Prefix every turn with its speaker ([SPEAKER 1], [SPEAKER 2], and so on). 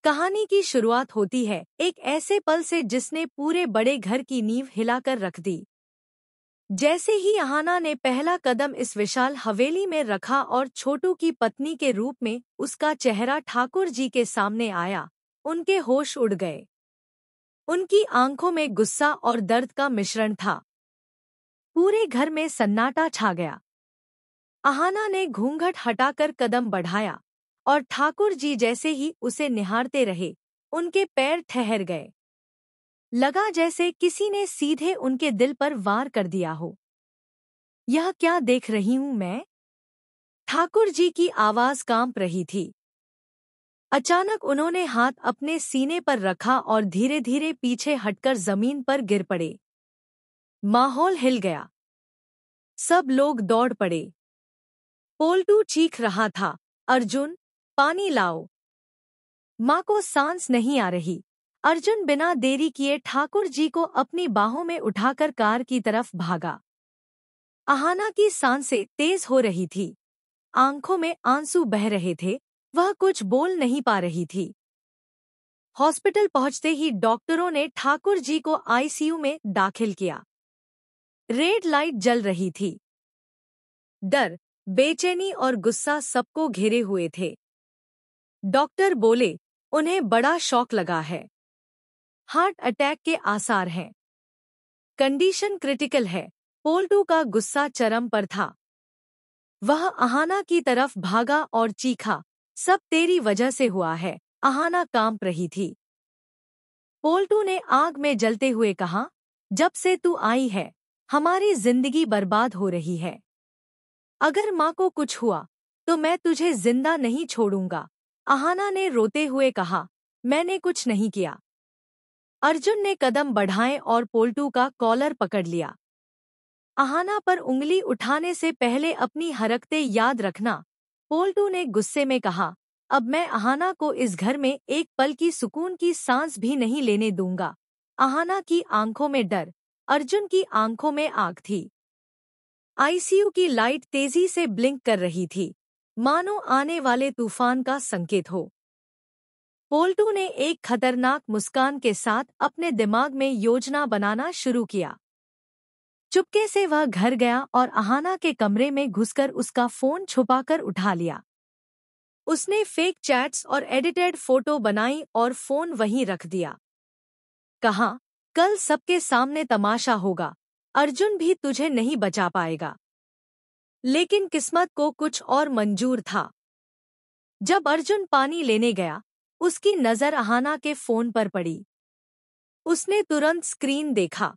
[SPEAKER 1] कहानी की शुरुआत होती है एक ऐसे पल से जिसने पूरे बड़े घर की नींव हिलाकर रख दी। जैसे ही अहाना ने पहला कदम इस विशाल हवेली में रखा और छोटू की पत्नी के रूप में उसका चेहरा ठाकुर जी के सामने आया, उनके होश उड़ गए। उनकी आंखों में गुस्सा और दर्द का मिश्रण था। पूरे घर में सन्नाटा छा गया। अहाना ने घूंघट हटाकर कदम बढ़ाया और ठाकुर जी जैसे ही उसे निहारते रहे, उनके पैर ठहर गए। लगा जैसे किसी ने सीधे उनके दिल पर वार कर दिया हो। यह क्या देख रही हूं मैं? ठाकुर जी की आवाज कांप रही थी। अचानक उन्होंने हाथ अपने सीने पर रखा और धीरे धीरे पीछे हटकर जमीन पर गिर पड़े। माहौल हिल गया। सब लोग दौड़ पड़े। पोल्टू चीख रहा था, अर्जुन, पानी लाओ। माँ को सांस नहीं आ रही। अर्जुन बिना देरी किए ठाकुर जी को अपनी बाहों में उठाकर कार की तरफ भागा। अहाना की सांसें तेज हो रही थी। आंखों में आंसू बह रहे थे। वह कुछ बोल नहीं पा रही थी। हॉस्पिटल पहुंचते ही डॉक्टरों ने ठाकुर जी को आईसीयू में दाखिल किया। रेड लाइट जल रही थी। डर, बेचैनी और गुस्सा सबको घेरे हुए थे। डॉक्टर बोले, उन्हें बड़ा शॉक लगा है। हार्ट अटैक के आसार हैं। कंडीशन क्रिटिकल है। पोल्टू का गुस्सा चरम पर था। वह अहाना की तरफ भागा और चीखा, सब तेरी वजह से हुआ है। अहाना कांप रही थी। पोल्टू ने आग में जलते हुए कहा, जब से तू आई है हमारी जिंदगी बर्बाद हो रही है। अगर माँ को कुछ हुआ तो मैं तुझे जिंदा नहीं छोड़ूंगा। अहाना ने रोते हुए कहा, मैंने कुछ नहीं किया। अर्जुन ने कदम बढ़ाए और पोल्टू का कॉलर पकड़ लिया। अहाना पर उंगली उठाने से पहले अपनी हरकतें याद रखना। पोल्टू ने गुस्से में कहा, अब मैं अहाना को इस घर में एक पल की सुकून की सांस भी नहीं लेने दूंगा। अहाना की आंखों में डर, अर्जुन की आंखों में आग थी। आईसीयू की लाइट तेजी से ब्लिंक कर रही थी, मानो आने वाले तूफान का संकेत हो। पोल्टू ने एक खतरनाक मुस्कान के साथ अपने दिमाग में योजना बनाना शुरू किया। चुपके से वह घर गया और अहाना के कमरे में घुसकर उसका फोन छुपाकर उठा लिया। उसने फेक चैट्स और एडिटेड फोटो बनाई और फोन वहीं रख दिया। कहा, कल सबके सामने तमाशा होगा। अर्जुन भी तुझे नहीं बचा पाएगा। लेकिन किस्मत को कुछ और मंजूर था। जब अर्जुन पानी लेने गया, उसकी नजर अहाना के फोन पर पड़ी। उसने तुरंत स्क्रीन देखा।